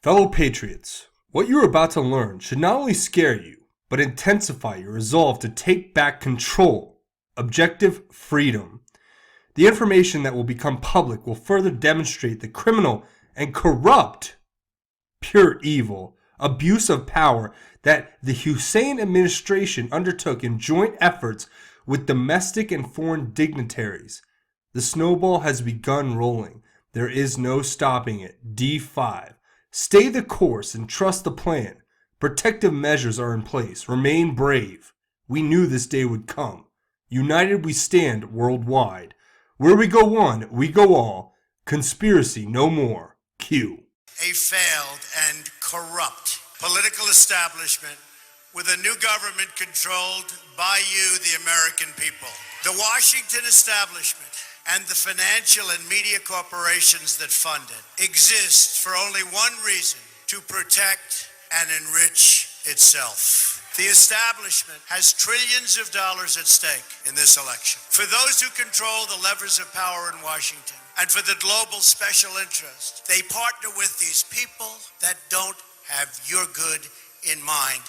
Fellow patriots, what you are about to learn should not only scare you, but intensify your resolve to take back control, objective freedom. The information that will become public will further demonstrate the criminal and corrupt, pure evil, abuse of power that the Hussein administration undertook in joint efforts with domestic and foreign dignitaries. The snowball has begun rolling. There is no stopping it. D5. Stay the course and trust the plan. Protective measures are in place. Remain brave. We knew this day would come. United we stand worldwide. Where we go one, we go all. Conspiracy no more. Q. A failed and corrupt political establishment with a new government controlled by you, the American people. The Washington establishment and the financial and media corporations that fund it exist for only one reason: to protect and enrich itself. The establishment has trillions of dollars at stake in this election. For those who control the levers of power in Washington and for the global special interest, they partner with these people that don't have your good in mind.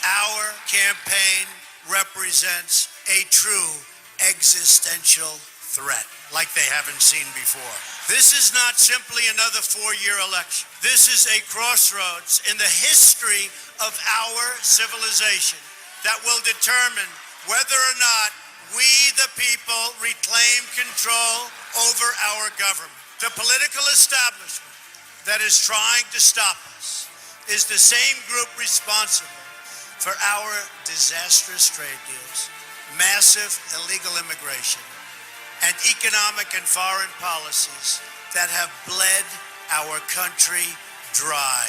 Our campaign represents a true existential threat like they haven't seen before. This is not simply another four-year election. This is a crossroads in the history of our civilization that will determine whether or not we, the people, reclaim control over our government. The political establishment that is trying to stop us is the same group responsible for our disastrous trade deals, massive illegal immigration, and economic and foreign policies that have bled our country dry.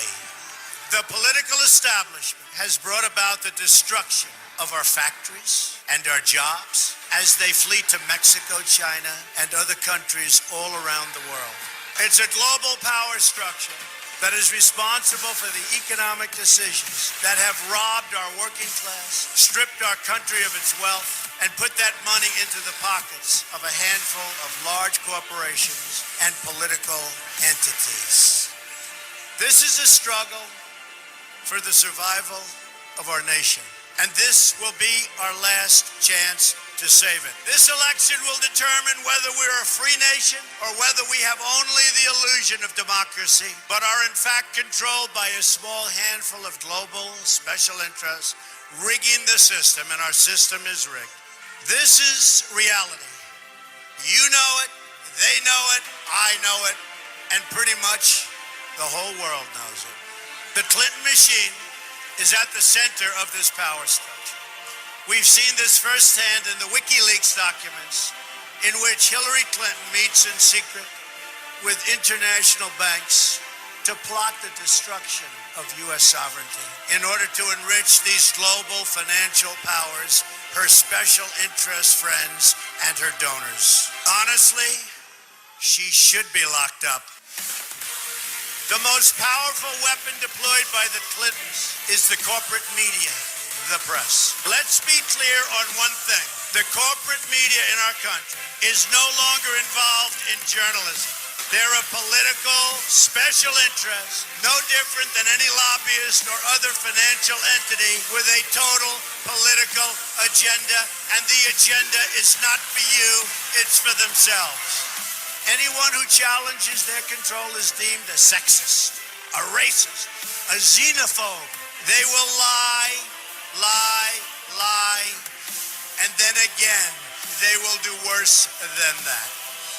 The political establishment has brought about the destruction of our factories and our jobs as they flee to Mexico, China, and other countries all around the world. It's a global power structure that is responsible for the economic decisions that have robbed our working class, stripped our country of its wealth, and put that money into the pockets of a handful of large corporations and political entities. This is a struggle for the survival of our nation, and this will be our last chance to save it. This election will determine whether we're a free nation or whether we have only the illusion of democracy, but are in fact controlled by a small handful of global special interests rigging the system, and our system is rigged. This is reality. You know it, they know it, I know it, and pretty much the whole world knows it. The Clinton machine is at the center of this power structure. We've seen this firsthand in the WikiLeaks documents, in which Hillary Clinton meets in secret with international banks to plot the destruction of U.S. sovereignty in order to enrich these global financial powers, her special interest friends, and her donors. Honestly, she should be locked up. The most powerful weapon deployed by the Clintons is the corporate media, the press. Let's be clear on one thing. The corporate media in our country is no longer involved in journalism. They're a political special interest, no different than any lobbyist or other financial entity with a total political agenda, and the agenda is not for you, it's for themselves. Anyone who challenges their control is deemed a sexist, a racist, a xenophobe. They will lie, and then again, they will do worse than that.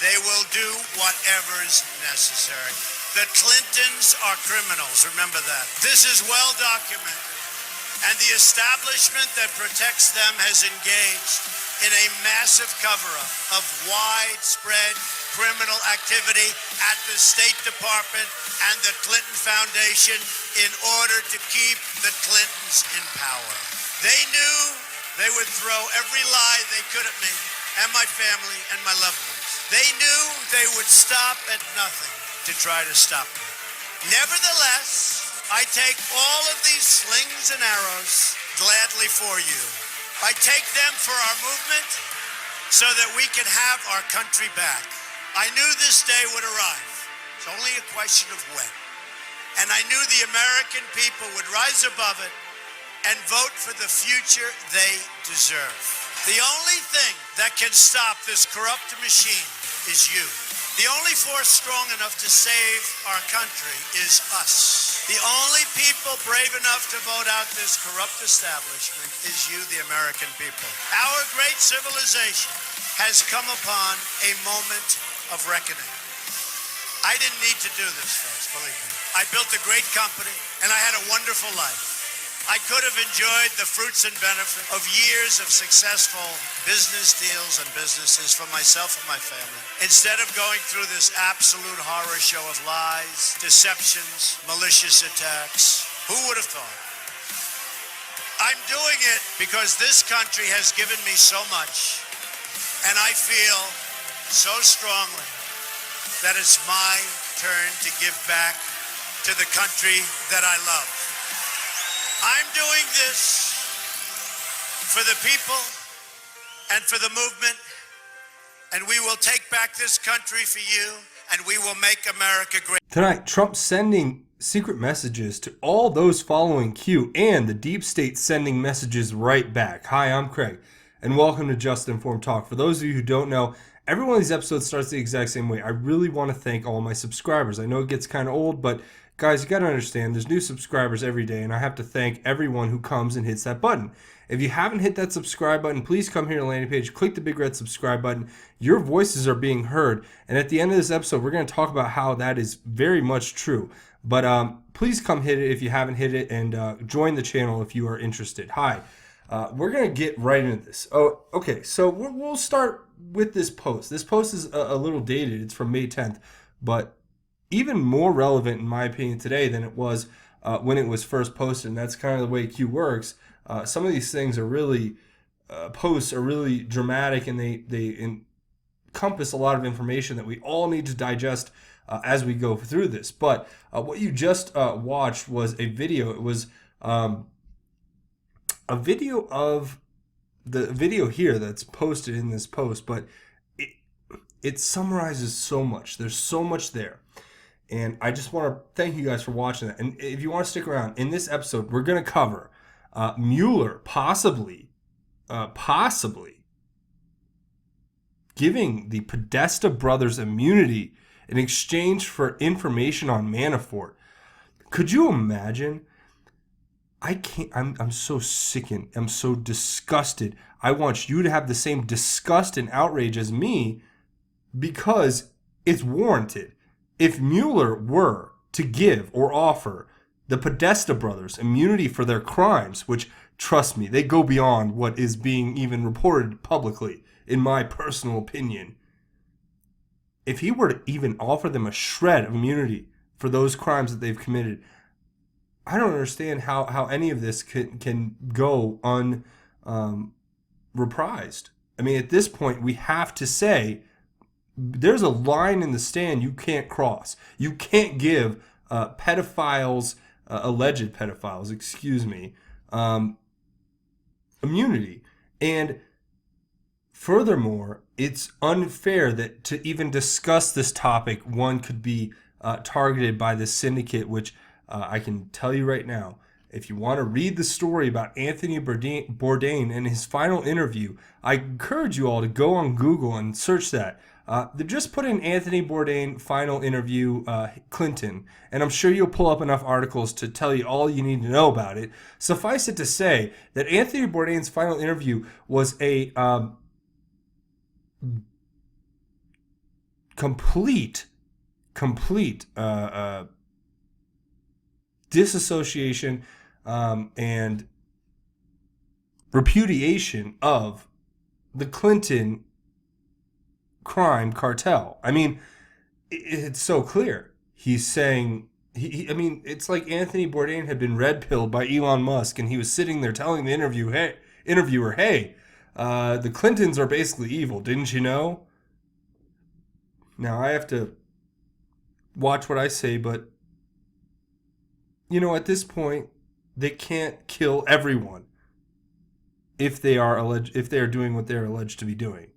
They will do whatever is necessary. The Clintons are criminals, remember that. This is well documented, and the establishment that protects them has engaged in a massive cover-up of widespread criminal activity at the State Department and the Clinton Foundation in order to keep the Clintons in power. They knew they would throw every lie they could at me and my family and my loved ones. They knew they would stop at nothing to try to stop me. Nevertheless, I take all of these slings and arrows gladly for you. I take them for our movement so that we can have our country back. I knew this day would arrive. It's only a question of when. And I knew the American people would rise above it and vote for the future they deserve. The only thing that can stop this corrupt machine is you. The only force strong enough to save our country is us. The only people brave enough to vote out this corrupt establishment is you, the American people. Our great civilization has come upon a moment of reckoning. I didn't need to do this, folks, believe me. I built a great company, and I had a wonderful life. I could have enjoyed the fruits and benefits of years of successful business deals and businesses for myself and my family, instead of going through this absolute horror show of lies, deceptions, malicious attacks. Who would have thought? I'm doing it because this country has given me so much, and I feel so strongly that it's my turn to give back to the country that I love. I'm doing this for the people and for the movement, and we will take back this country for you, and we will make America great. Tonight, Trump sending secret messages to all those following Q, and the deep state sending messages right back. Hi, I'm Craig, and welcome to Just Informed Talk. For those of you who don't know, every one of these episodes starts the exact same way. I really want to thank all my subscribers. I know it gets kind of old, but guys, you got to understand, there's new subscribers every day, and I have to thank everyone who comes and hits that button. If you haven't hit that subscribe button, please come here to the landing page, click the big red subscribe button. Your voices are being heard, and at the end of this episode, we're going to talk about how that is very much true. But please come hit it if you haven't hit it, and join the channel if you are interested. Hi. We're going to get right into this. Oh, okay, so we'll start with this post. This post is a little dated. It's from May 10th, but even more relevant, in my opinion, today than it was when it was first posted, and that's kind of the way Q works. Some of these things are really, posts are really dramatic, and they encompass a lot of information that we all need to digest as we go through this. But what you just watched was a video. It was a video of the video here that's posted in this post, but it summarizes so much. There's so much there. And I just want to thank you guys for watching that. And if you want to stick around, in this episode, we're going to cover Mueller possibly giving the Podesta brothers immunity in exchange for information on Manafort. Could you imagine? I can't, I'm so sickened. I'm so disgusted. I want you to have the same disgust and outrage as me because it's warranted. If Mueller were to give or offer the Podesta brothers immunity for their crimes, which, trust me, they go beyond what is being even reported publicly, in my personal opinion. If he were to even offer them a shred of immunity for those crimes that they've committed, I don't understand how any of this can go reprised. I mean, at this point, we have to say there's a line in the stand you can't cross. You can't give pedophiles, alleged pedophiles, immunity. And furthermore, it's unfair that to even discuss this topic, one could be targeted by this syndicate, which I can tell you right now, if you want to read the story about Anthony Bourdain and his final interview, I encourage you all to go on Google and search that. They just put in Anthony Bourdain final interview Clinton, and I'm sure you'll pull up enough articles to tell you all you need to know about it. Suffice it to say that Anthony Bourdain's final interview was a complete disassociation and repudiation of the Clinton crime cartel. I mean, it's so clear. He's saying, I mean, it's like Anthony Bourdain had been red pilled by Elon Musk, and he was sitting there telling the interviewer, hey, the Clintons are basically evil, didn't you know? Now, I have to watch what I say, but you know, at this point, they can't kill everyone if they are doing what they're alleged to be doing.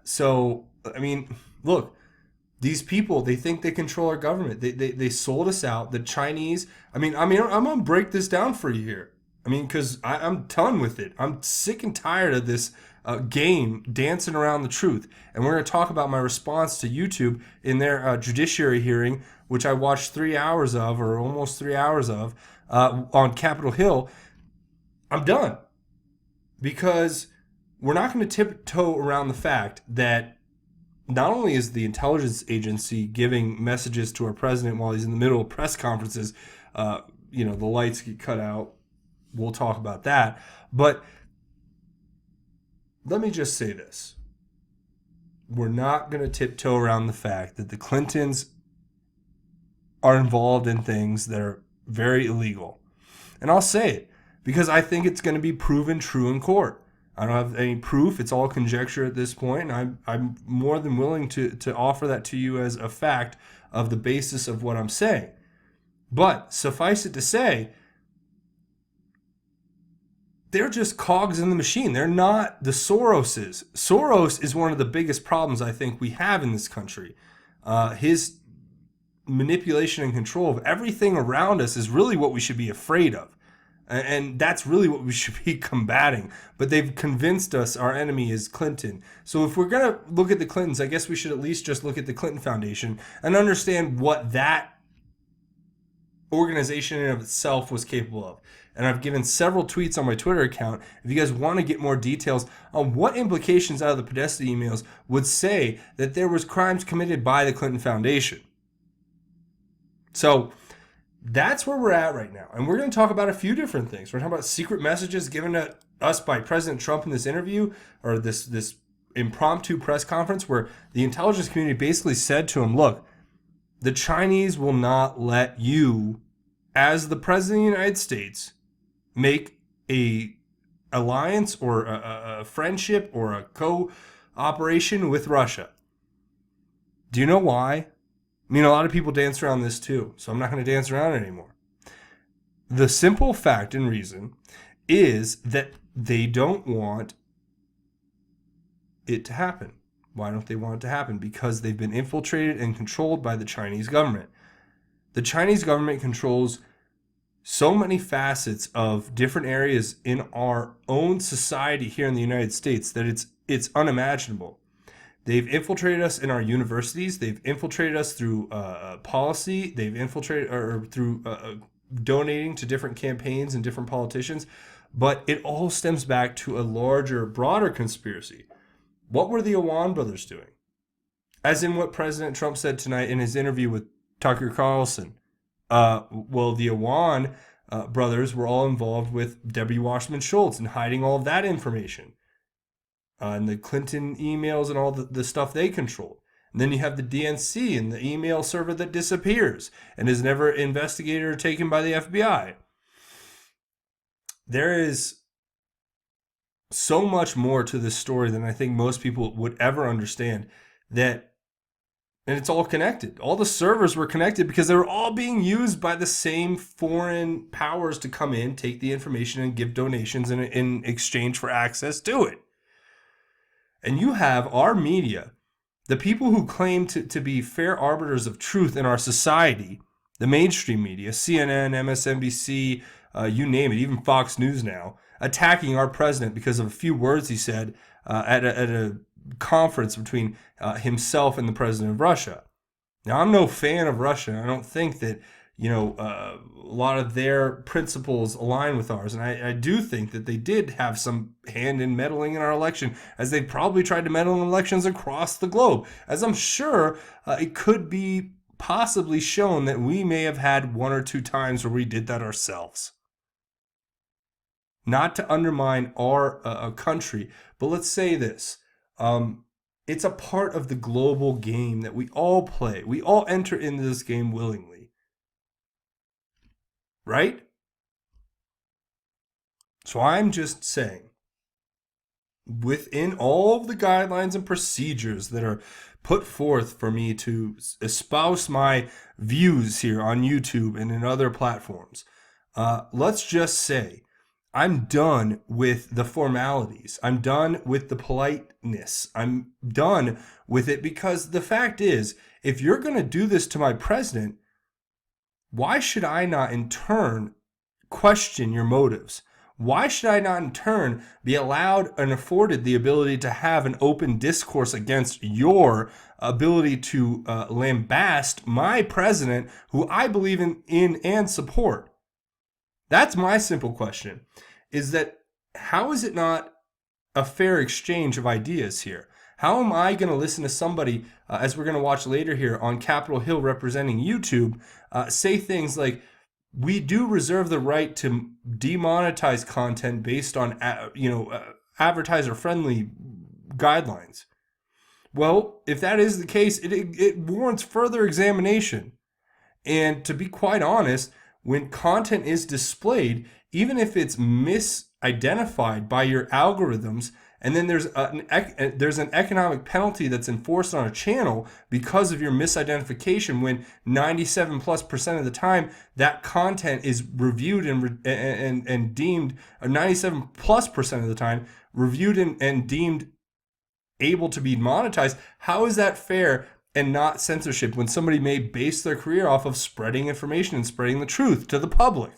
So, I mean, look, These people, they think they control our government. They sold us out. The Chinese. I'm gonna break this down for you here. Because I'm done with it. I'm sick and tired of this game dancing around the truth. And we're gonna talk about my response to YouTube in their judiciary hearing, which I watched 3 hours of, or almost 3 hours of, on Capitol Hill. I'm done because we're not going to tiptoe around the fact that not only is the intelligence agency giving messages to our president while he's in the middle of press conferences, the lights get cut out. We'll talk about that. But let me just say this. We're not going to tiptoe around the fact that the Clintons are involved in things that are very illegal. And I'll say it because I think it's going to be proven true in court. I don't have any proof. It's all conjecture at this point, and I'm more than willing to offer that to you as a fact of the basis of what I'm saying. But suffice it to say, they're just cogs in the machine. They're not the Soroses. Soros is one of the biggest problems I think we have in this country. His manipulation and control of everything around us is really what we should be afraid of. And that's really what we should be combating. But they've convinced us our enemy is Clinton. So if we're going to look at the Clintons, I guess we should at least just look at the Clinton Foundation and understand what that organization in of itself was capable of. And I've given several tweets on my Twitter account. If you guys want to get more details on what implications out of the Podesta emails would say that there was crimes committed by the Clinton Foundation. So that's where we're at right now. And we're going to talk about a few different things. We're going to talk about secret messages given to us by President Trump in this interview, or this impromptu press conference where the intelligence community basically said to him, look, the Chinese will not let you, as the President of the United States, make a alliance or a friendship or a cooperation with Russia. Do you know why? A lot of people dance around this too, so I'm not going to dance around it anymore. The simple fact and reason is that they don't want it to happen. Why don't they want it to happen? Because they've been infiltrated and controlled by the Chinese government. The Chinese government controls so many facets of different areas in our own society here in the United States that it's unimaginable. They've infiltrated us in our universities. They've infiltrated us through policy. They've infiltrated or through donating to different campaigns and different politicians. But it all stems back to a larger, broader conspiracy. What were the Anon brothers doing? As in what President Trump said tonight in his interview with Tucker Carlson. The Anon brothers were all involved with Debbie Wasserman Schultz and hiding all of that information. And the Clinton emails and all the stuff they controlled. And then you have the DNC and the email server that disappears and is never investigated or taken by the FBI. There is so much more to this story than I think most people would ever understand. And it's all connected. All the servers were connected because they were all being used by the same foreign powers to come in, take the information, and give donations in exchange for access to it. And you have our media, the people who claim to be fair arbiters of truth in our society, the mainstream media, CNN, MSNBC, you name it, even Fox News now, attacking our president because of a few words he said at a conference between himself and the president of Russia. Now, I'm no fan of Russia. I don't think that a lot of their principles align with ours. And I do think that they did have some hand in meddling in our election, as they probably tried to meddle in elections across the globe. As I'm sure it could be possibly shown that we may have had one or two times where we did that ourselves. Not to undermine our country, but let's say this. It's a part of the global game that we all play. We all enter into this game willingly. Right? So I'm just saying, within all of the guidelines and procedures that are put forth for me to espouse my views here on YouTube and in other platforms, let's just say I'm done with the formalities. I'm done with the politeness. I'm done with it because the fact is, If you're going to do this to my president, why should I not in turn question your motives? Why should I not in turn be allowed and afforded the ability to have an open discourse against your ability to lambast my president, who I believe in and support? That's my simple question, is that how is it not a fair exchange of ideas here? How am I going to listen to somebody, as we're going to watch later here on Capitol Hill representing YouTube, say things like, we do reserve the right to demonetize content based on, advertiser-friendly guidelines? Well, if that is the case, it warrants further examination. And to be quite honest, when content is displayed, even if it's misidentified by your algorithms, and then there's an economic penalty that's enforced on a channel because of your misidentification, when 97+% of the time that content is reviewed and deemed, or 97+% of the time reviewed and deemed able to be monetized, how is that fair and not censorship when somebody may base their career off of spreading information and spreading the truth to the public?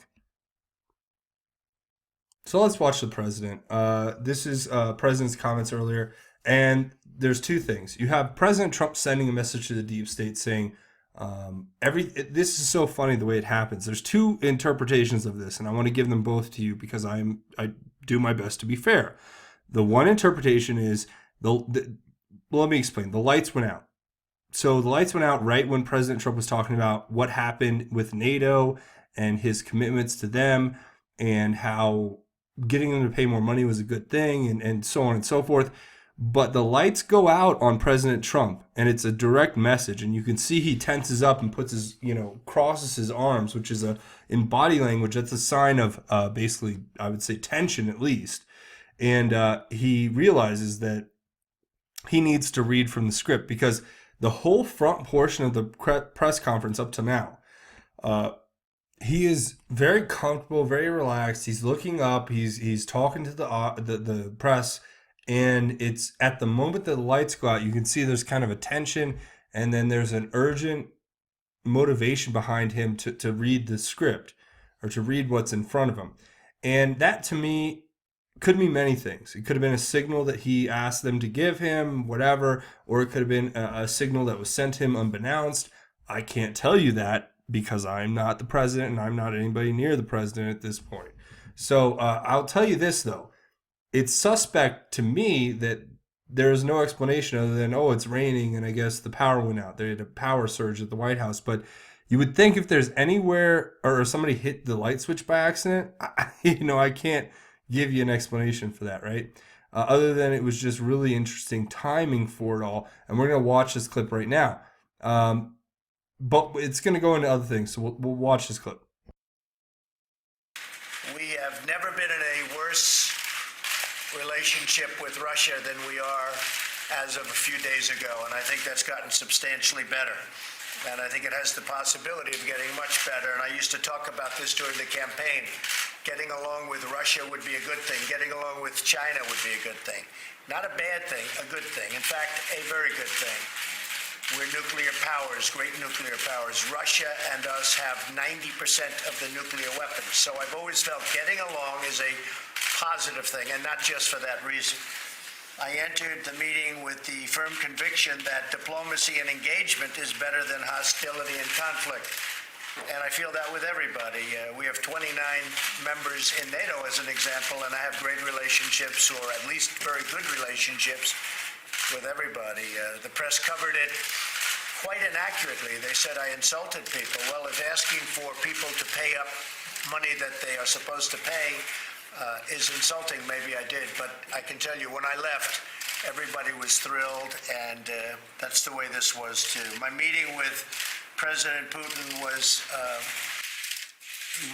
So let's watch the president. This is president's comments earlier, and there's two things. You have President Trump sending a message to the deep state saying, this is so funny the way it happens. There's two interpretations of this, and I want to give them both to you because I do my best to be fair. The one interpretation is let me explain. The lights went out. So the lights went out right when President Trump was talking about what happened with NATO and his commitments to them, and how getting them to pay more money was a good thing, and so on and so forth. But the lights go out on President Trump, and it's a direct message, and you can see he tenses up and puts his, crosses his arms, which is in body language, that's a sign of basically, I would say, tension at least. And he realizes that he needs to read from the script, because the whole front portion of the press conference up to now, he is very comfortable, very relaxed. He's looking up. He's talking to the press, and it's at the moment that the lights go out, you can see there's kind of a tension, and then there's an urgent motivation behind him to read the script, or to read what's in front of him. And that, to me, could mean many things. It could have been a signal that he asked them to give him, whatever, or it could have been a signal that was sent him unbeknownst. I can't tell you that, because I'm not the president, and I'm not anybody near the president at this point. So I'll tell you this, though. It's suspect to me that there is no explanation other than, it's raining, and I guess the power went out. They had a power surge at the White House. But you would think if there's anywhere, or somebody hit the light switch by accident, I can't give you an explanation for that, right? Other than it was just really interesting timing for it all. And we're going to watch this clip right now. But it's going to go into other things, so we'll watch this clip. We have never been in a worse relationship with Russia than we are as of a few days ago, and I think that's gotten substantially better. And I think it has the possibility of getting much better. And I used to talk about this during the campaign. Getting along with Russia would be a good thing. Getting along with China would be a good thing. Not a bad thing, a good thing. In fact, a very good thing. We're nuclear powers, great nuclear powers. Russia and us have 90% of the nuclear weapons. So I've always felt getting along is a positive thing, and not just for that reason. I entered the meeting with the firm conviction that diplomacy and engagement is better than hostility and conflict. And I feel that with everybody. We have 29 members in NATO, as an example, and I have great relationships, or at least very good relationships, with everybody. The press covered it quite inaccurately. They said I insulted people. Well, if asking for people to pay up money that they are supposed to pay is insulting, maybe I did. But I can tell you, when I left, everybody was thrilled, and that's the way this was, too. My meeting with President Putin was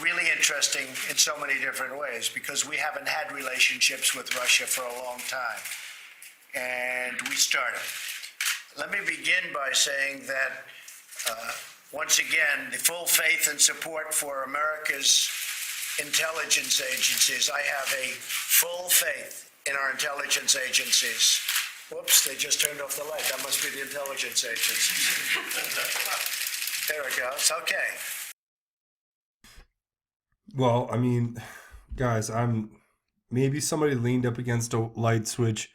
really interesting in so many different ways, because we haven't had relationships with Russia for a long time, and we started. Let me begin by saying that, once again, the full faith and support for America's intelligence agencies. I have a full faith in our intelligence agencies. Whoops, they just turned off the light. That must be the intelligence agencies. There it goes. Okay. Well, I mean, guys, maybe somebody leaned up against a light switch,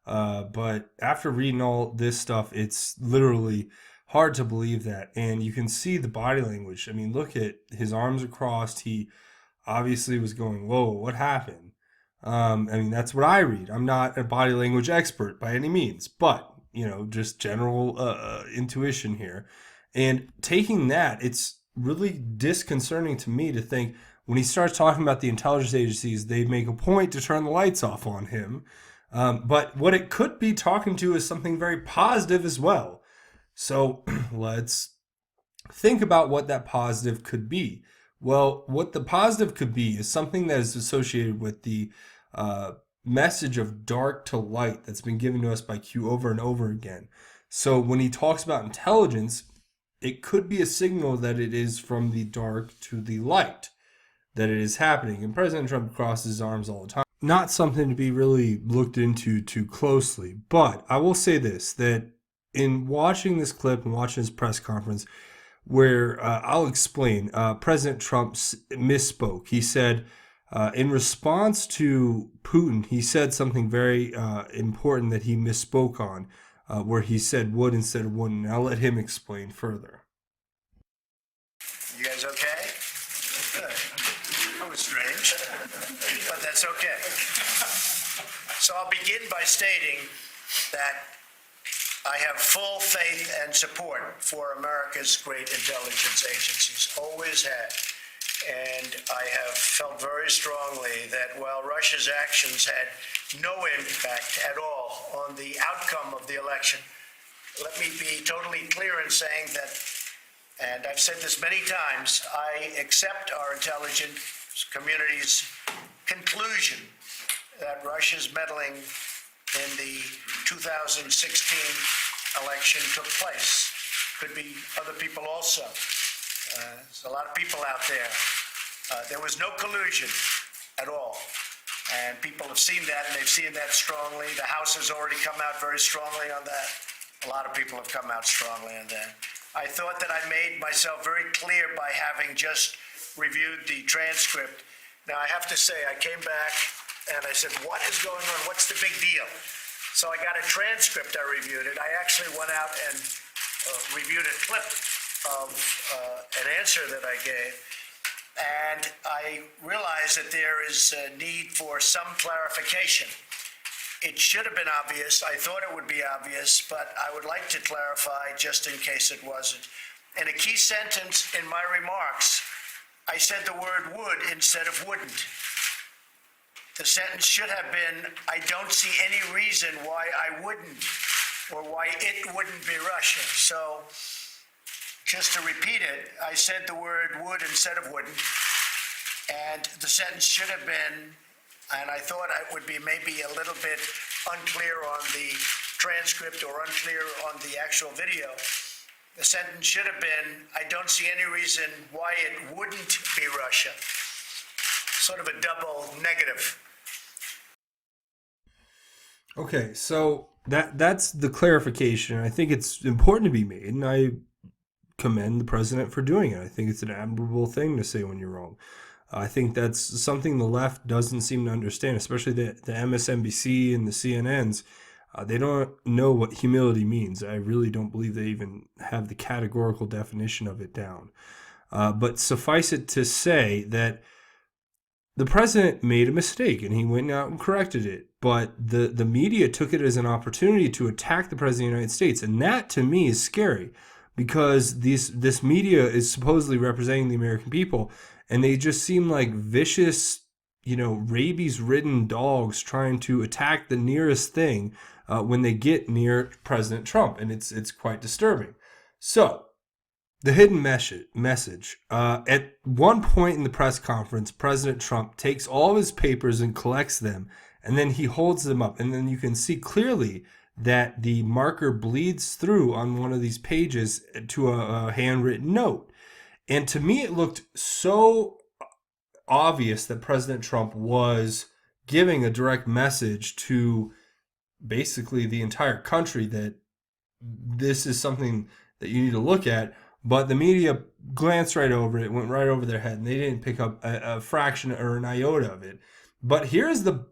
but after reading all this stuff, it's literally hard to believe that. And you can see the body language. I mean, look at his arms are crossed. He obviously was going, "Whoa, what happened?" I mean, that's what I read. I'm not a body language expert by any means, but just general intuition here. And taking that, it's really disconcerting to me to think when he starts talking about the intelligence agencies, they make a point to turn the lights off on him. But what it could be talking to is something very positive as well. So let's think about what that positive could be. Well, what the positive could be is something that is associated with the message of dark to light that's been given to us by Q over and over again. So when he talks about intelligence, it could be a signal that it is from the dark to the light, that it is happening. And President Trump crosses his arms all the time. Not something to be really looked into too closely. But I will say this, that in watching this clip and watching his press conference, where I'll explain, President Trump misspoke. He said, in response to Putin, he said something very important that he misspoke on, where he said would instead of wouldn't. I'll let him explain further. You guys okay? Good. That was strange, but that's okay. So I'll begin by stating that I have full faith and support for America's great intelligence agencies, always had. And I have felt very strongly that while Russia's actions had no impact at all on the outcome of the election, let me be totally clear in saying that, and I've said this many times, I accept our intelligence community's conclusion that Russia's meddling in the 2016 election took place. Could be other people also. There's a lot of people out there. There was no collusion at all. And people have seen that, and they've seen that strongly. The House has already come out very strongly on that. A lot of people have come out strongly on that. I thought that I made myself very clear by having just reviewed the transcript. Now, I have to say, I came back and I said, what is going on? What's the big deal? So I got a transcript, I reviewed it. I actually went out and reviewed a clip of an answer that I gave. And I realized that there is a need for some clarification. It should have been obvious. I thought it would be obvious, but I would like to clarify just in case it wasn't. In a key sentence in my remarks, I said the word would instead of wouldn't. The sentence should have been, I don't see any reason why I wouldn't, or why it wouldn't be Russia. So just to repeat it, I said the word would instead of wouldn't, and the sentence should have been, and I thought it would be maybe a little bit unclear on the transcript or unclear on the actual video. The sentence should have been, I don't see any reason why it wouldn't be Russia. Sort of a double negative. Okay, so that's the clarification. I think it's important to be made, and I commend the president for doing it. I think it's an admirable thing to say when you're wrong. I think that's something the left doesn't seem to understand, especially the MSNBC and the CNNs. They don't know what humility means. I really don't believe they even have the categorical definition of it down. But suffice it to say that the president made a mistake and he went out and corrected it. But the media took it as an opportunity to attack the president of the United States. And that, to me, is scary because this media is supposedly representing the American people. And they just seem like vicious, rabies-ridden dogs trying to attack the nearest thing when they get near President Trump. And it's quite disturbing. So, the hidden message. At one point in the press conference, President Trump takes all of his papers and collects them, and then he holds them up. And then you can see clearly that the marker bleeds through on one of these pages to a handwritten note. And to me, it looked so obvious that President Trump was giving a direct message to basically the entire country that this is something that you need to look at. But the media glanced right over it, went right over their head, and they didn't pick up a fraction or an iota of it. But here's the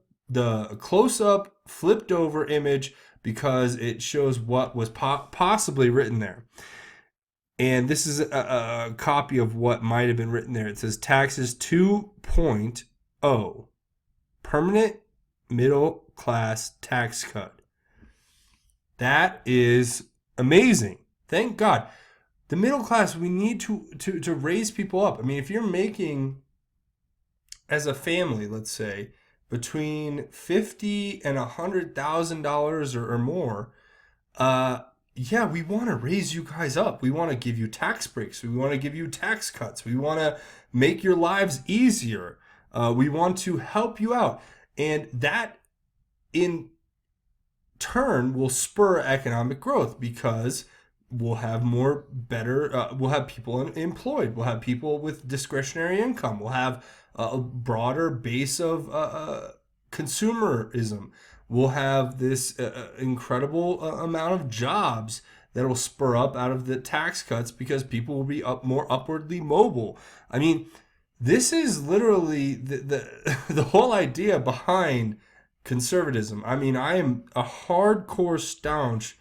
close-up, flipped-over image because it shows what was possibly written there. And this is a copy of what might have been written there. It says taxes 2.0, permanent middle class tax cut. That is amazing. Thank God. The middle class, we need to raise people up. I mean, if you're making, as a family, let's say, between $50,000 and $100,000 or more, yeah, we want to raise you guys up. We want to give you tax breaks. We want to give you tax cuts. We want to make your lives easier. We want to help you out. And that, in turn, will spur economic growth because we'll have we'll have people employed. We'll have people with discretionary income. We'll have a broader base of consumerism. We'll have this incredible amount of jobs that will spur up out of the tax cuts because people will be more upwardly mobile. I mean, this is literally the whole idea behind conservatism. I mean, I am a hardcore, staunch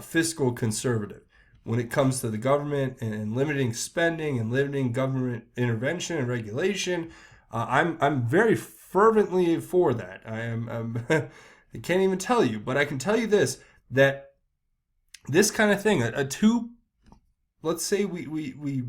fiscal conservative when it comes to the government and limiting spending and limiting government intervention and regulation. I'm very fervently for that. I can't even tell you, but I can tell you this, that this kind of thing, let's say we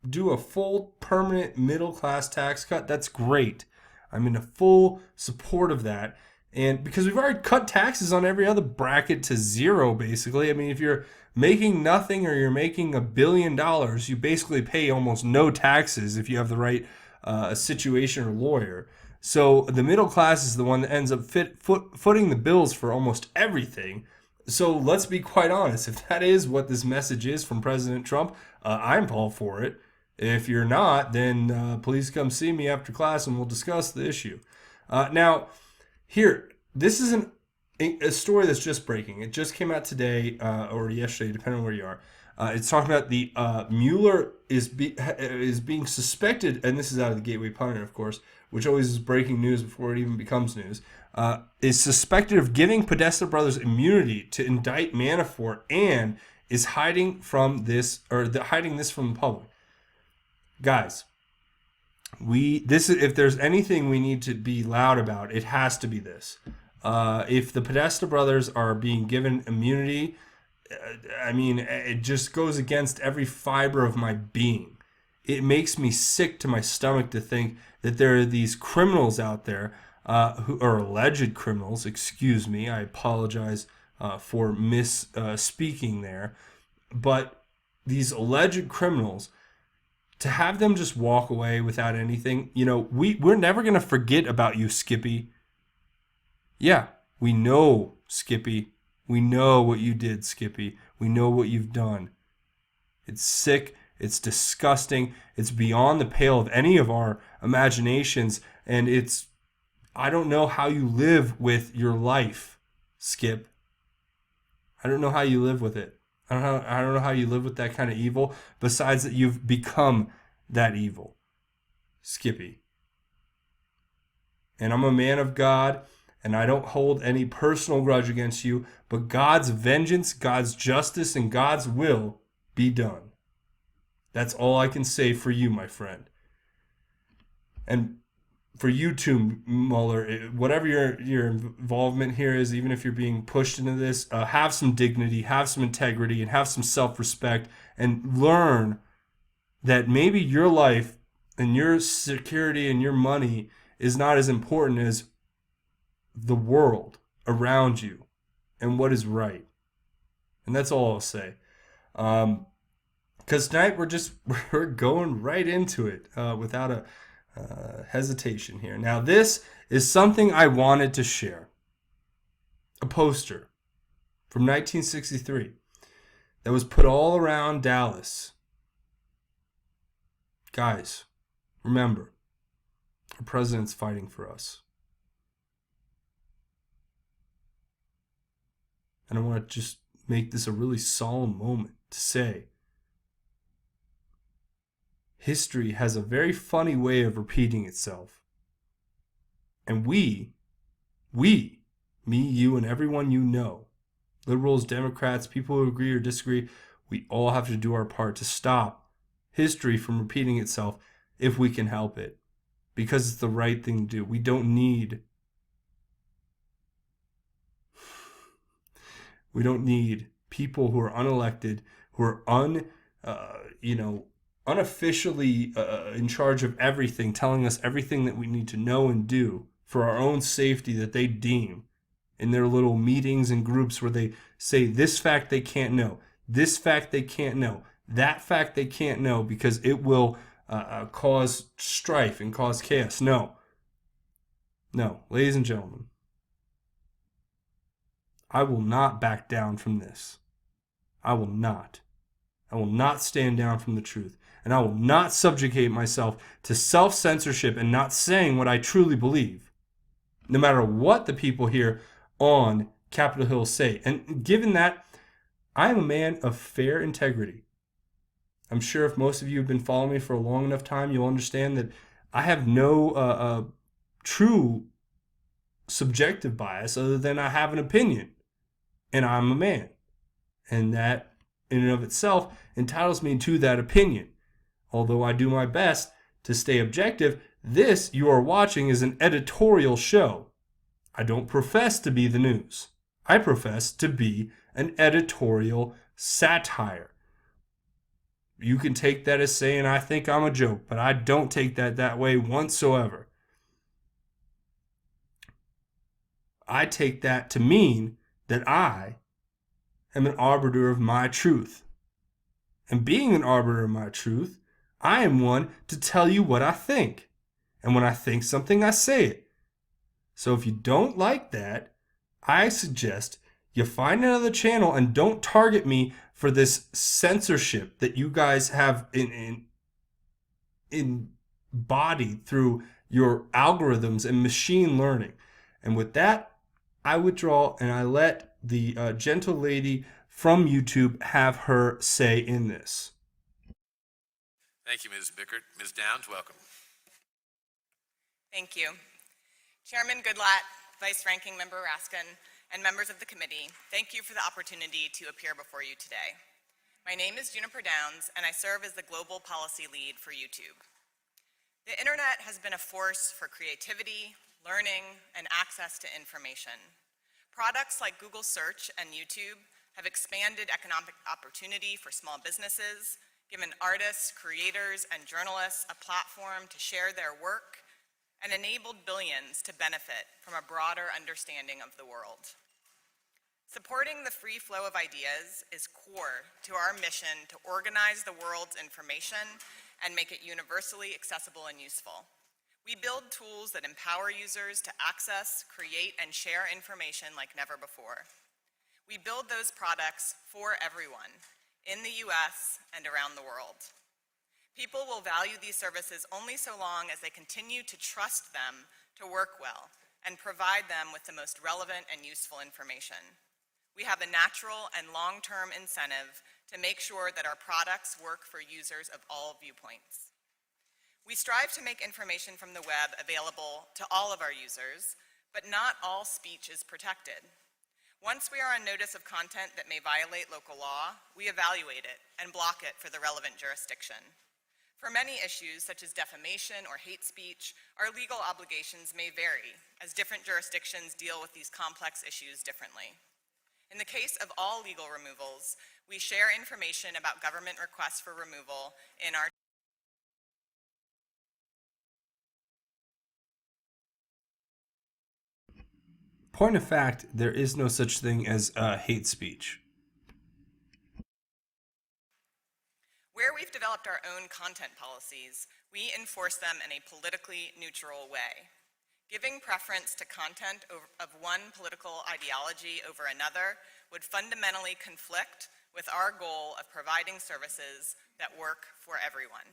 do a full permanent middle class tax cut. That's great. I'm in a full support of that. And because we've already cut taxes on every other bracket to zero, basically. I mean, if you're making nothing or you're making $1 billion, you basically pay almost no taxes if you have the right situation or lawyer. So the middle class is the one that ends up footing the bills for almost everything. So let's be quite honest. If that is what this message is from President Trump, I'm all for it. If you're not, then please come see me after class and we'll discuss the issue. Now, here, this is a story that's just breaking. It just came out today or yesterday, depending on where you are. It's talking about the Mueller is being suspected, and this is out of the Gateway Pundit, of course, which always is breaking news before it even becomes news, is suspected of giving Podesta brothers immunity to indict Manafort and is hiding hiding this from the public. Guys, if there's anything we need to be loud about, it has to be this. If the Podesta brothers are being given immunity, I mean, it just goes against every fiber of my being. It makes me sick to my stomach to think that there are these criminals out there who are alleged criminals. Excuse me, I apologize for misspeaking there. But these alleged criminals, to have them just walk away without anything, we're never going to forget about you, Skippy. Yeah, we know, Skippy. We know what you did, Skippy. We know what you've done. It's sick. It's disgusting. It's beyond the pale of any of our imaginations. And I don't know how you live with your life, Skip. I don't know how you live with it. I don't know how you live with that kind of evil, besides that you've become that evil, Skippy. And I'm a man of God, and I don't hold any personal grudge against you, but God's vengeance, God's justice, and God's will be done. That's all I can say for you, my friend. And for you too, Mueller, whatever your involvement here is, even if you're being pushed into this, have some dignity, have some integrity, and have some self-respect, and learn that maybe your life and your security and your money is not as important as the world around you and what is right. And that's all I'll say. Because tonight we're going right into it without a hesitation here. Now, this is something I wanted to share. A poster from 1963 that was put all around Dallas. Guys, remember, our president's fighting for us. And I want to just make this a really solemn moment to say history has a very funny way of repeating itself. And me, you, and everyone you know, liberals, Democrats, people who agree or disagree, we all have to do our part to stop history from repeating itself if we can help it. Because it's the right thing to do. We don't need people who are unelected, who are unofficially in charge of everything, telling us everything that we need to know and do for our own safety that they deem in their little meetings and groups where they say this fact they can't know, this fact they can't know, that fact they can't know because it will cause strife and cause chaos. No, ladies and gentlemen, I will not back down from this. I will not. I will not stand down from the truth. And I will not subjugate myself to self-censorship and not saying what I truly believe, no matter what the people here on Capitol Hill say. And given that, I am a man of fair integrity. I'm sure if most of you have been following me for a long enough time, you'll understand that I have no true subjective bias other than I have an opinion. And I'm a man. And that, in and of itself, entitles me to that opinion. Although I do my best to stay objective, this you are watching is an editorial show. I don't profess to be the news. I profess to be an editorial satire. You can take that as saying I think I'm a joke, but I don't take that way whatsoever. I take that to mean that I am an arbiter of my truth. And being an arbiter of my truth, I am one to tell you what I think. And when I think something, I say it. So if you don't like that, I suggest you find another channel and don't target me for this censorship that you guys have embodied through your algorithms and machine learning. And with that, I withdraw and I let the gentle lady from YouTube have her say in this. Thank you, Ms. Bickert. Ms. Downs, welcome. Thank you. Chairman Goodlatte, Vice Ranking Member Raskin, and members of the committee, thank you for the opportunity to appear before you today. My name is Juniper Downs, and I serve as the Global Policy Lead for YouTube. The internet has been a force for creativity, learning, and access to information. Products like Google Search and YouTube have expanded economic opportunity for small businesses, given artists, creators, and journalists a platform to share their work, and enabled billions to benefit from a broader understanding of the world. Supporting the free flow of ideas is core to our mission to organize the world's information and make it universally accessible and useful. We build tools that empower users to access, create, and share information like never before. We build those products for everyone, in the US and around the world. People will value these services only so long as they continue to trust them to work well and provide them with the most relevant and useful information. We have a natural and long-term incentive to make sure that our products work for users of all viewpoints. We strive to make information from the web available to all of our users, but not all speech is protected. Once we are on notice of content that may violate local law, we evaluate it and block it for the relevant jurisdiction. For many issues, such as defamation or hate speech, our legal obligations may vary, as different jurisdictions deal with these complex issues differently. In the case of all legal removals, we share information about government requests for removal in our Point of fact, there is no such thing as hate speech. Where we've developed our own content policies, we enforce them in a politically neutral way. Giving preference to content of one political ideology over another would fundamentally conflict with our goal of providing services that work for everyone.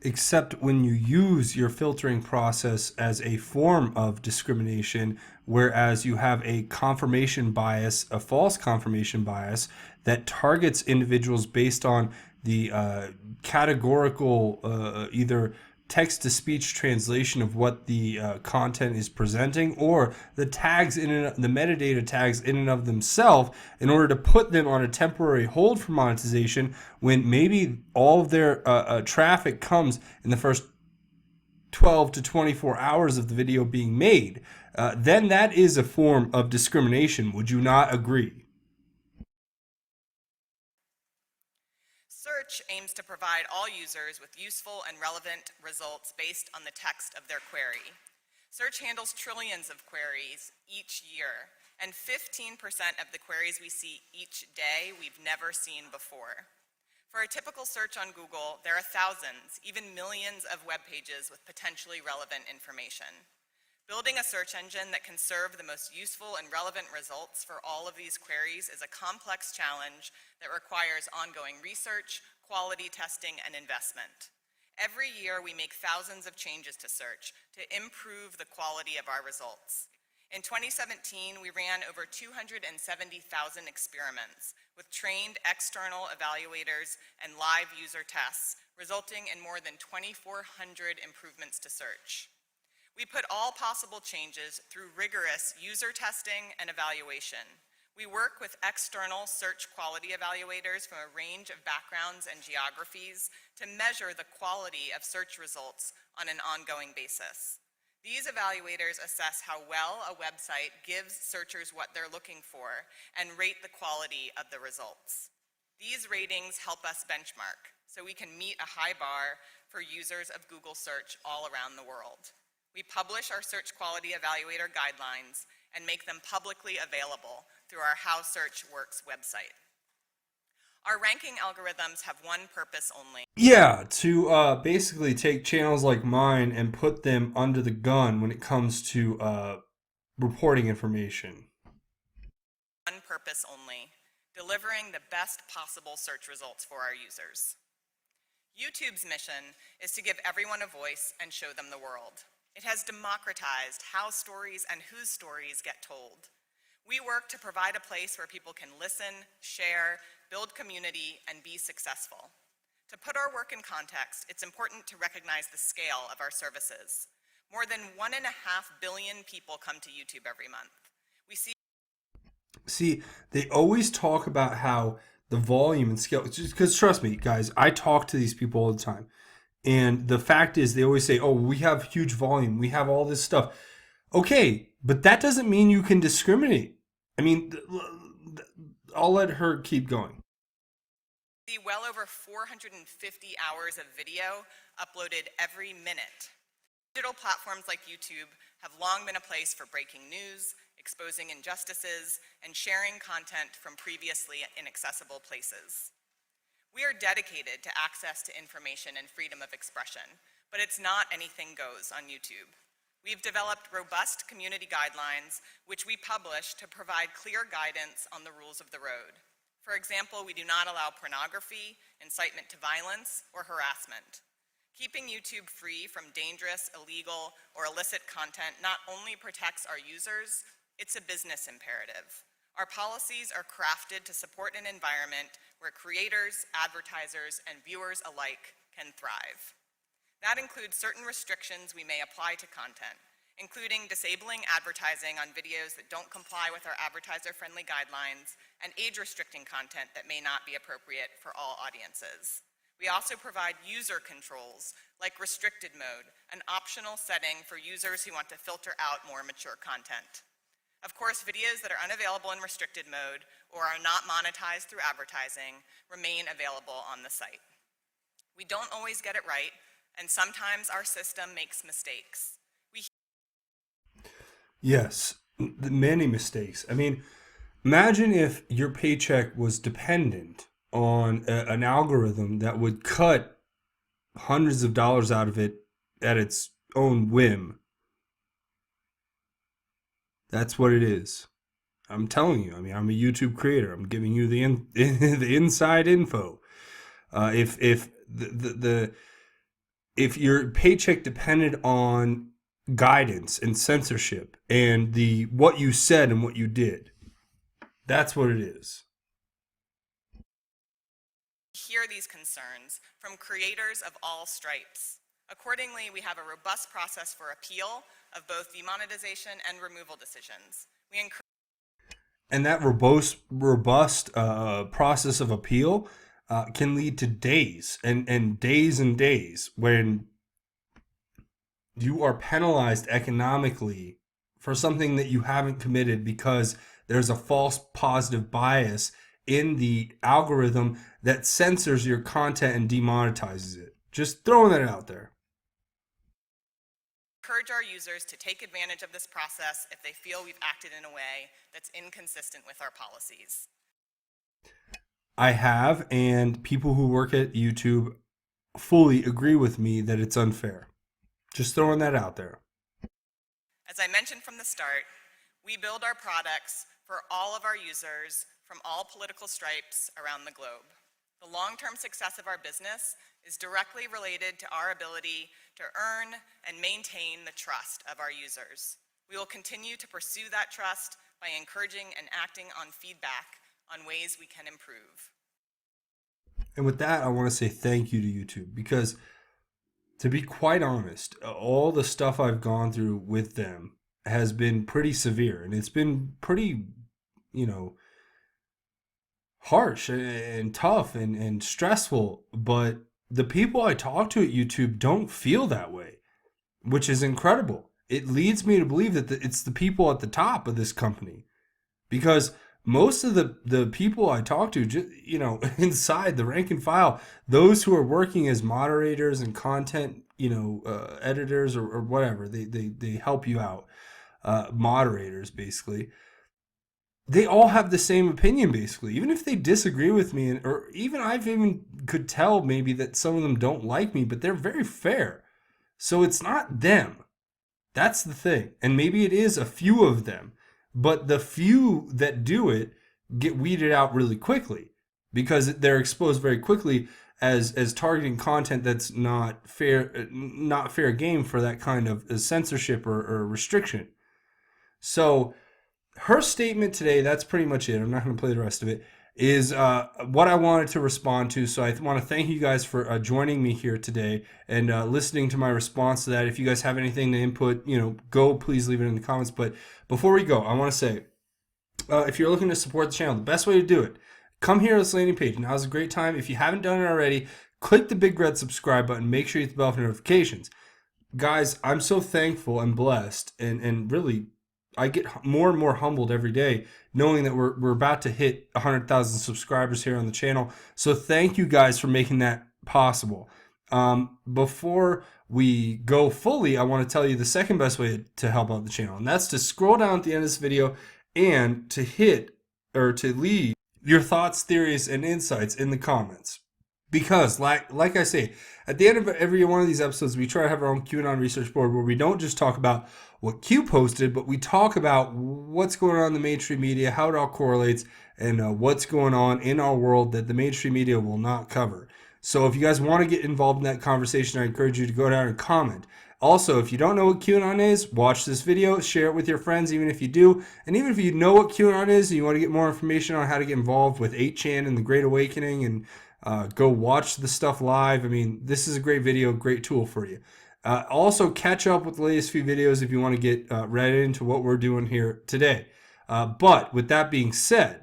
except when you use your filtering process as a form of discrimination, whereas you have a confirmation bias, a false confirmation bias that targets individuals based on the categorical either text-to-speech translation of what the content is presenting, or the tags the metadata tags in and of themselves, in order to put them on a temporary hold for monetization when maybe all of their traffic comes in the first 12 to 24 hours of the video being made. Then that is a form of discrimination. Would you not agree? Search aims to provide all users with useful and relevant results based on the text of their query. Search handles trillions of queries each year, and 15% of the queries we see each day we've never seen before. For a typical search on Google, there are thousands, even millions of web pages with potentially relevant information. Building a search engine that can serve the most useful and relevant results for all of these queries is a complex challenge that requires ongoing research, quality testing, and investment. Every year, we make thousands of changes to search to improve the quality of our results. In 2017, we ran over 270,000 experiments with trained external evaluators and live user tests, resulting in more than 2,400 improvements to search. We put all possible changes through rigorous user testing and evaluation. We work with external search quality evaluators from a range of backgrounds and geographies to measure the quality of search results on an ongoing basis. These evaluators assess how well a website gives searchers what they're looking for and rate the quality of the results. These ratings help us benchmark so we can meet a high bar for users of Google search all around the world. We publish our search quality evaluator guidelines and make them publicly available through our How Search Works website. Our ranking algorithms have one purpose only. Yeah, to basically take channels like mine and put them under the gun when it comes to reporting information. One purpose only: delivering the best possible search results for our users. YouTube's mission is to give everyone a voice and show them the world. It has democratized how stories and whose stories get told. We work to provide a place where people can listen, share, build community, and be successful. To put our work in context, it's important to recognize the scale of our services. More than 1.5 billion people come to YouTube every month. See, they always talk about how the volume and scale, because trust me, guys, I talk to these people all the time. And the fact is, they always say, oh, we have huge volume, we have all this stuff. Okay, but that doesn't mean you can discriminate. I mean, I'll let her keep going. See well over 450 hours of video uploaded every minute. Digital platforms like YouTube have long been a place for breaking news, exposing injustices, and sharing content from previously inaccessible places. We are dedicated to access to information and freedom of expression, but it's not anything goes on YouTube. We've developed robust community guidelines, which we publish to provide clear guidance on the rules of the road. For example, we do not allow pornography, incitement to violence, or harassment. Keeping YouTube free from dangerous, illegal, or illicit content not only protects our users, it's a business imperative. Our policies are crafted to support an environment where creators, advertisers, and viewers alike can thrive. That includes certain restrictions we may apply to content, including disabling advertising on videos that don't comply with our advertiser-friendly guidelines and age-restricting content that may not be appropriate for all audiences. We also provide user controls, like restricted mode, an optional setting for users who want to filter out more mature content. Of course, videos that are unavailable in restricted mode or are not monetized through advertising remain available on the site. We don't always get it right, and sometimes our system makes mistakes. Yes, many mistakes. I mean, imagine if your paycheck was dependent on an algorithm that would cut hundreds of dollars out of it at its own whim. That's what it is. I'm telling you. I mean, I'm a YouTube creator. I'm giving you the inside info. If if your paycheck depended on guidance and censorship and the what you said and what you did. That's what it is. Hear these concerns from creators of all stripes. Accordingly, we have a robust process for appeal of both demonetization and removal decisions. And that robust process of appeal can lead to days and days and days when you are penalized economically for something that you haven't committed because there's a false positive bias in the algorithm that censors your content and demonetizes it. Just throwing that out there. Encourage our users to take advantage of this process if they feel we've acted in a way that's inconsistent with our policies. I have, and people who work at YouTube fully agree with me that it's unfair. Just throwing that out there. As I mentioned from the start, we build our products for all of our users from all political stripes around the globe. The long-term success of our business is directly related to our ability to earn and maintain the trust of our users. We will continue to pursue that trust by encouraging and acting on feedback on ways we can improve. And with that, I want to say thank you to YouTube because, to be quite honest, all the stuff I've gone through with them has been pretty severe, and it's been pretty, harsh and tough and stressful. But the people I talk to at YouTube don't feel that way, which is incredible. It leads me to believe that it's the people at the top of this company, because most of the people I talk to, inside the rank and file, those who are working as moderators and content, editors or whatever, they help you out, moderators basically. They all have the same opinion basically, even if they disagree with me, or even I've even could tell maybe that some of them don't like me, but they're very fair. So it's not them. That's the thing. And maybe it is a few of them, but the few that do it get weeded out really quickly because they're exposed very quickly as targeting content that's not fair game for that kind of censorship or restriction. So her statement today, that's pretty much it. I'm not going to play the rest of it, is what I wanted to respond to. So I want to thank you guys for joining me here today and listening to my response to that. If you guys have anything to input, please leave it in the comments. But before we go, I want to say, if you're looking to support the channel, the best way to do it, come here to this landing page. Now's a great time. If you haven't done it already, click the big red subscribe button. Make sure you hit the bell for notifications. Guys, I'm so thankful and blessed, and really, I get more and more humbled every day knowing that we're about to hit 100,000 subscribers here on the channel. So thank you guys for making that possible. Before we go fully, I want to tell you the second best way to help out the channel, and that's to scroll down at the end of this video and to hit or to leave your thoughts, theories, and insights in the comments. Because like I say, at the end of every one of these episodes, we try to have our own QAnon research board where we don't just talk about what Q posted, but we talk about what's going on in the mainstream media, how it all correlates, and what's going on in our world that the mainstream media will not cover. So if you guys want to get involved in that conversation, I encourage you to go down and comment. Also, if you don't know what QAnon is, watch this video, share it with your friends, even if you do. And even if you know what QAnon is and you want to get more information on how to get involved with 8chan and the Great Awakening and go watch the stuff live. I mean, this is a great video, great tool for you. Also, catch up with the latest few videos if you want to get right into what we're doing here today. But with that being said,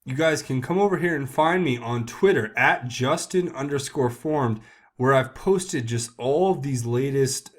you guys can come over here and find me on Twitter at Justin_formed, where I've posted just all of these latest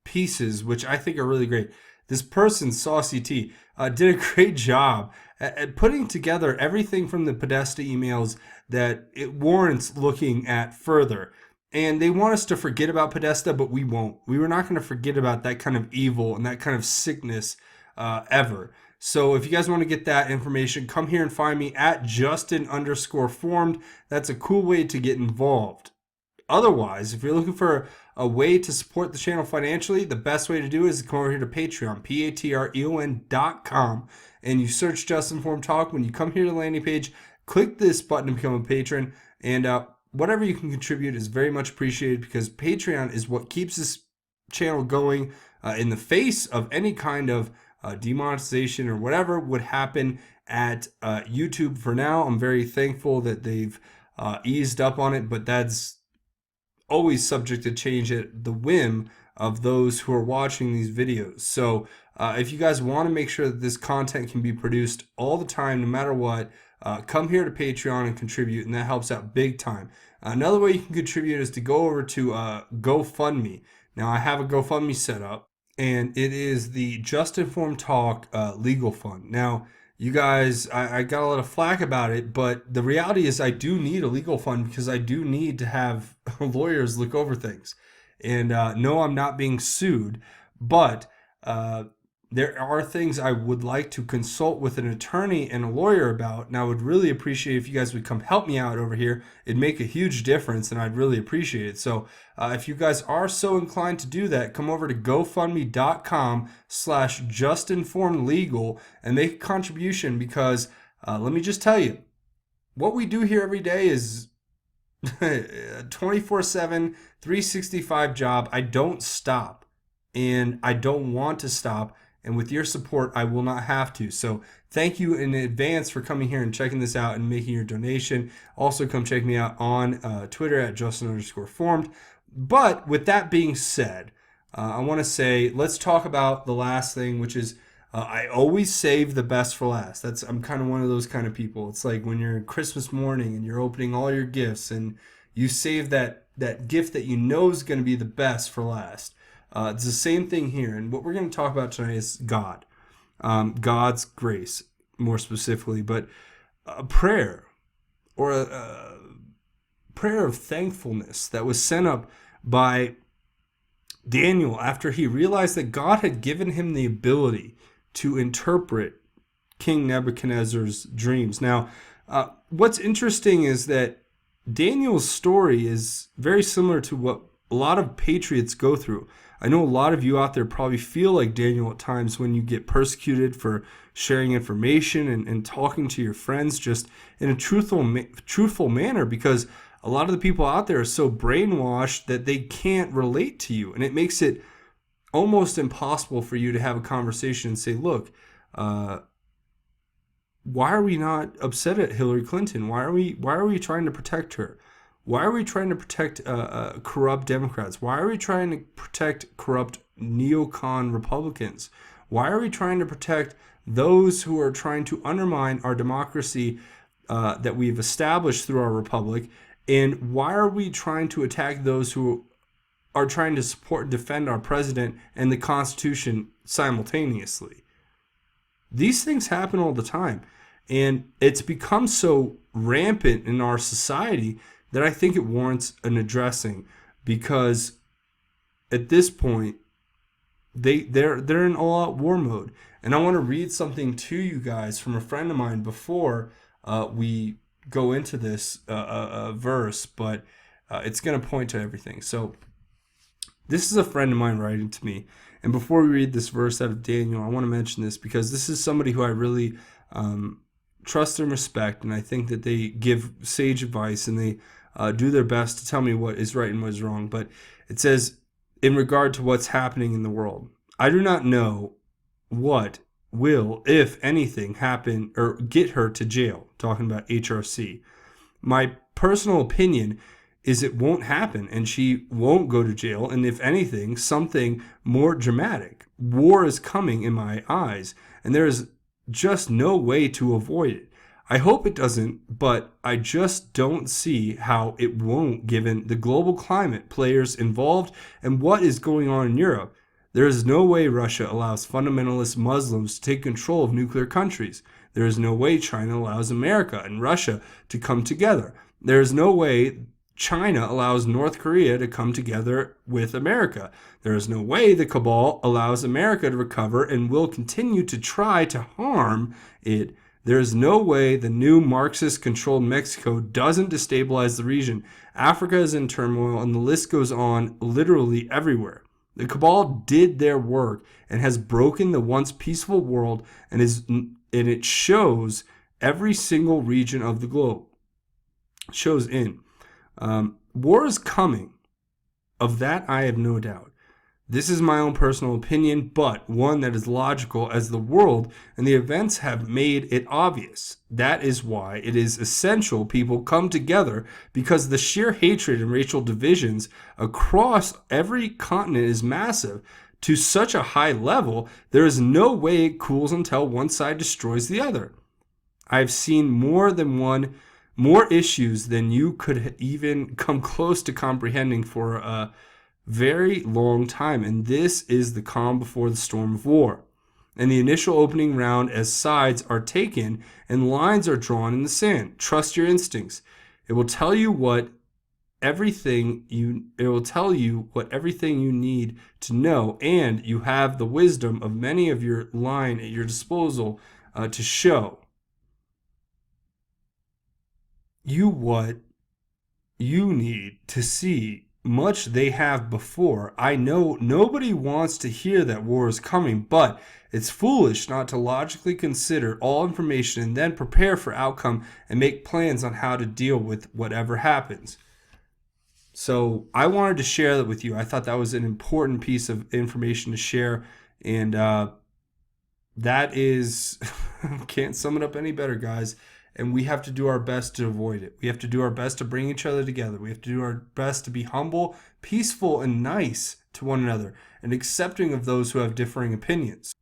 pieces, which I think are really great. This person, Saucy T, did a great job at putting together everything from the Podesta emails that it warrants looking at further. And they want us to forget about Podesta, but we won't. We were not going to forget about that kind of evil and that kind of sickness ever. So if you guys want to get that information, come here and find me at Justin_formed. That's a cool way to get involved. Otherwise, if you're looking for a way to support the channel financially, the best way to do it is to come over here to Patreon, patreon.com, and you search Justin Form Talk. When you come here to the landing page, click this button to become a patron, and whatever you can contribute is very much appreciated, because Patreon is what keeps this channel going in the face of any kind of demonetization or whatever would happen at YouTube. For now, I'm very thankful that they've eased up on it, but that's always subject to change at the whim of those who are watching these videos. So if you guys want to make sure that this content can be produced all the time, no matter what, come here to Patreon and contribute, and that helps out big time. Another way you can contribute is to go over to GoFundMe. Now, I have a GoFundMe set up, and it is the Just Informed Talk Legal Fund. Now, you guys, I got a lot of flack about it, but the reality is I do need a legal fund, because I do need to have lawyers look over things. And no, I'm not being sued, but there are things I would like to consult with an attorney and a lawyer about, and I would really appreciate if you guys would come help me out over here. It'd make a huge difference, and I'd really appreciate it. So if you guys are so inclined to do that, come over to gofundme.com/justinformedlegal and make a contribution, because let me just tell you, what we do here every day is a 24/7, 365 job. I don't stop, and I don't want to stop. And with your support, I will not have to. So thank you in advance for coming here and checking this out and making your donation. Also, come check me out on Twitter at Justin_formed. But with that being said, I want to say, let's talk about the last thing, which is I always save the best for last. I'm kind of one of those kind of people. It's like when you're Christmas morning and you're opening all your gifts, and you save that gift that you know is going to be the best for last. It's the same thing here. And what we're going to talk about tonight is God. God's grace, more specifically. But a prayer, or a prayer of thankfulness that was sent up by Daniel after he realized that God had given him the ability to interpret King Nebuchadnezzar's dreams. Now, what's interesting is that Daniel's story is very similar to what a lot of patriots go through. I know a lot of you out there probably feel like Daniel at times when you get persecuted for sharing information and talking to your friends just in a truthful manner, because a lot of the people out there are so brainwashed that they can't relate to you. And it makes it almost impossible for you to have a conversation and say, look, why are we not upset at Hillary Clinton? Why are we trying to protect her? Why are we trying to protect corrupt Democrats? Why are we trying to protect corrupt neocon Republicans? Why are we trying to protect those who are trying to undermine our democracy that we've established through our republic? And why are we trying to attack those who are trying to support and defend our president and the Constitution simultaneously? These things happen all the time. And it's become so rampant in our society that I think it warrants an addressing, because at this point, they're in all-out war mode. And I want to read something to you guys from a friend of mine before we go into this verse, but it's going to point to everything. So this is a friend of mine writing to me. And before we read this verse out of Daniel, I want to mention this because this is somebody who I really trust and respect, and I think that they give sage advice, and they do their best to tell me what is right and what is wrong. But it says, in regard to what's happening in the world, I do not know what will, if anything, happen or get her to jail. Talking about HRC. My personal opinion is it won't happen, and she won't go to jail. And if anything, something more dramatic. War is coming in my eyes, and there is just no way to avoid it. I hope it doesn't, but I just don't see how it won't, given the global climate, players involved, and what is going on in Europe. There is no way Russia allows fundamentalist Muslims to take control of nuclear countries. There is no way China allows America and Russia to come together. There is no way China allows North Korea to come together with America. There is no way the cabal allows America to recover and will continue to try to harm it. There is no way the new Marxist-controlled Mexico doesn't destabilize the region. Africa is in turmoil, and the list goes on literally everywhere. The cabal did their work and has broken the once peaceful world, and it shows every single region of the globe. Shows in. War is coming. Of that, I have no doubt. This is my own personal opinion, but one that is logical as the world and the events have made it obvious. That is why it is essential people come together, because the sheer hatred and racial divisions across every continent is massive to such a high level, there is no way it cools until one side destroys the other. I've seen more issues than you could even come close to comprehending for a very long time, and this is the calm before the storm of war. And the initial opening round, as sides are taken and lines are drawn in the sand. Trust your instincts. It will tell you what everything you need to know, and you have the wisdom of many of your line at your disposal to show you what you need to see. Much they have before. I know nobody wants to hear that war is coming, but it's foolish not to logically consider all information and then prepare for outcome and make plans on how to deal with whatever happens. So I wanted to share that with you. I thought that was an important piece of information to share, and that is can't sum it up any better, guys. And we have to do our best to avoid it. We have to do our best to bring each other together. We have to do our best to be humble, peaceful, and nice to one another, and accepting of those who have differing opinions.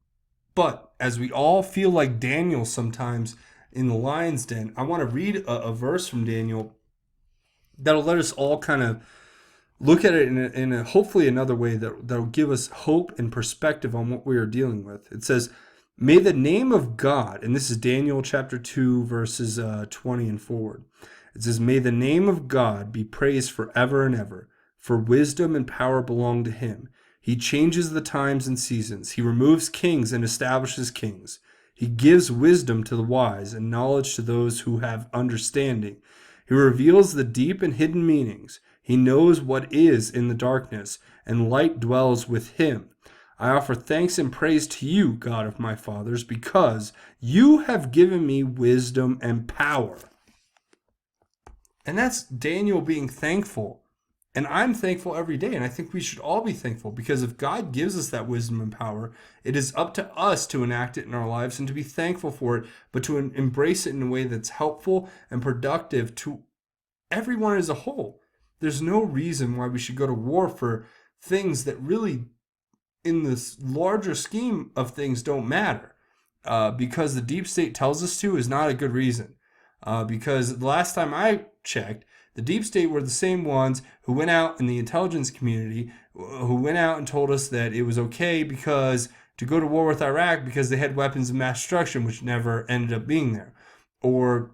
But as we all feel like Daniel sometimes in the lion's den, I want to read a verse from Daniel that'll let us all kind of look at it in a hopefully another way that'll give us hope and perspective on what we are dealing with. It says, "May the name of God," and this is Daniel chapter 2, verses 20 and forward. It says, "May the name of God be praised forever and ever, for wisdom and power belong to him. He changes the times and seasons. He removes kings and establishes kings. He gives wisdom to the wise and knowledge to those who have understanding. He reveals the deep and hidden meanings. He knows what is in the darkness, and light dwells with him. I offer thanks and praise to you, God of my fathers, because you have given me wisdom and power." And that's Daniel being thankful. And I'm thankful every day, and I think we should all be thankful, because if God gives us that wisdom and power, it is up to us to enact it in our lives and to be thankful for it, but to embrace it in a way that's helpful and productive to everyone as a whole. There's no reason why we should go to war for things that really, in this larger scheme of things, don't matter. Because the deep state tells us to is not a good reason. Because the last time I checked, the deep state were the same ones who went out in the intelligence community, who went out and told us that it was okay to go to war with Iraq because they had weapons of mass destruction, which never ended up being there. Or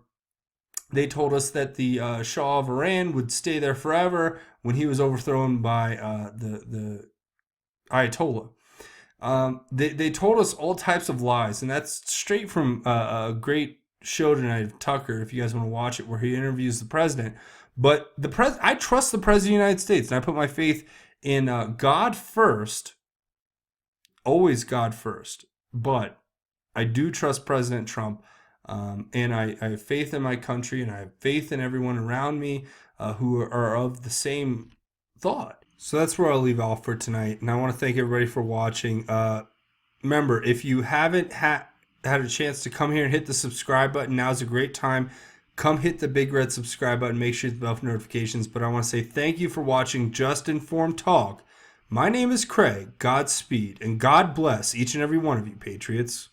they told us that the Shah of Iran would stay there forever when he was overthrown by the Ayatollah. They told us all types of lies, and that's straight from a great show tonight of Tucker, if you guys want to watch it, where he interviews the president. But I trust the president of the United States, and I put my faith in God first, always God first. But I do trust President Trump, and I have faith in my country, and I have faith in everyone around me who are of the same thought. So that's where I'll leave off for tonight, and I want to thank everybody for watching. Remember, if you haven't had a chance to come here and hit the subscribe button, now's a great time. Come hit the big red subscribe button, make sure you hit the bell for notifications. But I want to say thank you for watching Just Informed Talk. My name is Craig. Godspeed, and God bless each and every one of you, Patriots.